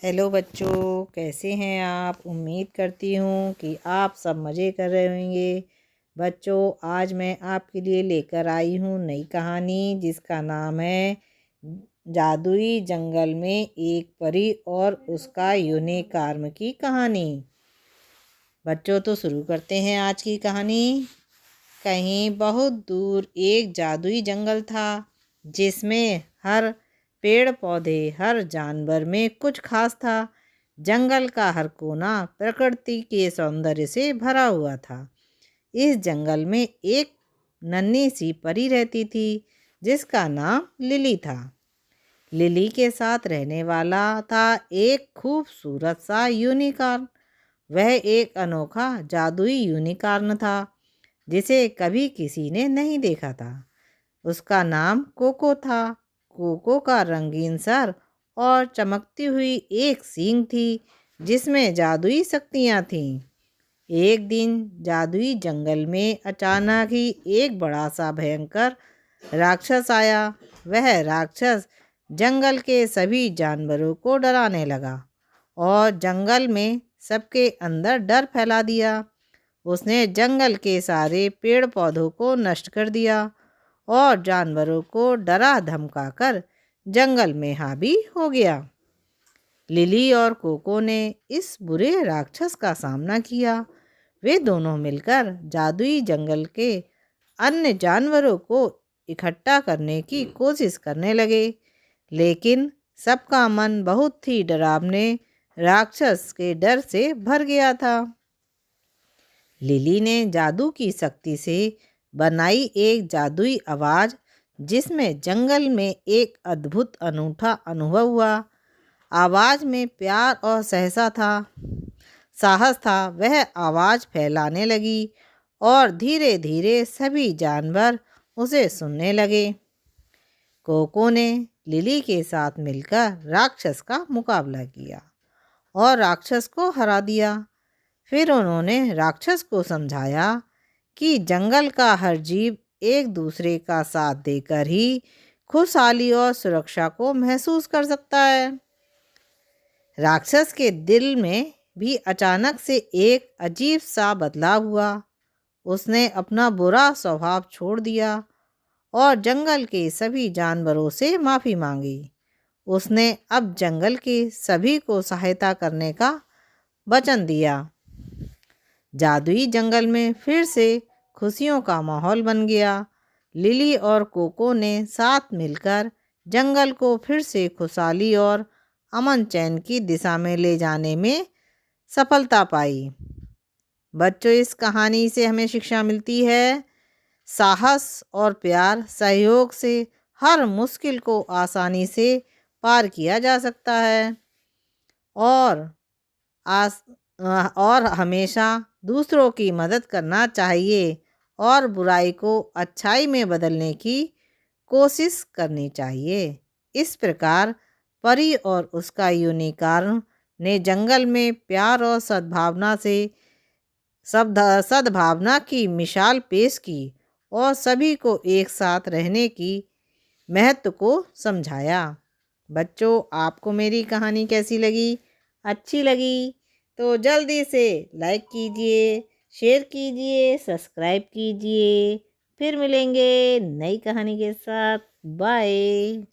Hello बच्चों, कैसे हैं आप। उम्मीद करती हूँ कि आप सब मज़े कर रहे होंगे। बच्चों, आज मैं आपके लिए लेकर आई हूँ नई कहानी जिसका नाम है जादुई जंगल में एक परी और उसका यूनिकॉर्न की कहानी। बच्चों, तो शुरू करते हैं आज की कहानी। कहीं बहुत दूर एक जादुई जंगल था जिसमें हर पेड़ पौधे, हर जानवर में कुछ खास था। जंगल का हर कोना प्रकृति के सौंदर्य से भरा हुआ था। इस जंगल में एक नन्ही सी परी रहती थी जिसका नाम लिली था। लिली के साथ रहने वाला था एक खूबसूरत सा यूनिकॉर्न। वह एक अनोखा जादुई यूनिकॉर्न था जिसे कभी किसी ने नहीं देखा था। उसका नाम कोको था। कोको का रंगीन सर और चमकती हुई एक सींग थी जिसमें जादुई शक्तियाँ थीं। एक दिन जादुई जंगल में अचानक ही एक बड़ा सा भयंकर राक्षस आया। वह राक्षस जंगल के सभी जानवरों को डराने लगा और जंगल में सबके अंदर डर फैला दिया। उसने जंगल के सारे पेड़ पौधों को नष्ट कर दिया और जानवरों को डरा धमका कर जंगल में हावी हो गया। लिली और कोको ने इस बुरे राक्षस का सामना किया। वे दोनों मिलकर जादुई जंगल के अन्य जानवरों को इकट्ठा करने की कोशिश करने लगे, लेकिन सबका मन बहुत ही डरावने राक्षस के डर से भर गया था। लिली ने जादू की शक्ति से बनाई एक जादुई आवाज़ जिसमें जंगल में एक अद्भुत अनूठा अनुभव हुआ। आवाज़ में प्यार और सहसा था, साहस था। वह आवाज़ फैलाने लगी और धीरे धीरे सभी जानवर उसे सुनने लगे। कोको ने लिली के साथ मिलकर राक्षस का मुकाबला किया और राक्षस को हरा दिया। फिर उन्होंने राक्षस को समझाया कि जंगल का हर जीव एक दूसरे का साथ देकर ही खुशहाली और सुरक्षा को महसूस कर सकता है। राक्षस के दिल में भी अचानक से एक अजीब सा बदलाव हुआ। उसने अपना बुरा स्वभाव छोड़ दिया और जंगल के सभी जानवरों से माफ़ी मांगी। उसने अब जंगल के सभी को सहायता करने का वचन दिया। जादुई जंगल में फिर से खुशियों का माहौल बन गया। लिली और कोको ने साथ मिलकर जंगल को फिर से खुशहाली और अमन चैन की दिशा में ले जाने में सफलता पाई। बच्चों, इस कहानी से हमें शिक्षा मिलती है, साहस और प्यार सहयोग से हर मुश्किल को आसानी से पार किया जा सकता है और हमेशा दूसरों की मदद करना चाहिए और बुराई को अच्छाई में बदलने की कोशिश करनी चाहिए। इस प्रकार परी और उसका यूनिकॉर्न ने जंगल में प्यार और सद्भावना की मिसाल पेश की और सभी को एक साथ रहने की महत्व को समझाया। बच्चों, आपको मेरी कहानी कैसी लगी? अच्छी लगी तो जल्दी से लाइक कीजिए, शेयर कीजिए, सब्सक्राइब कीजिए। फिर मिलेंगे नई कहानी के साथ। बाय।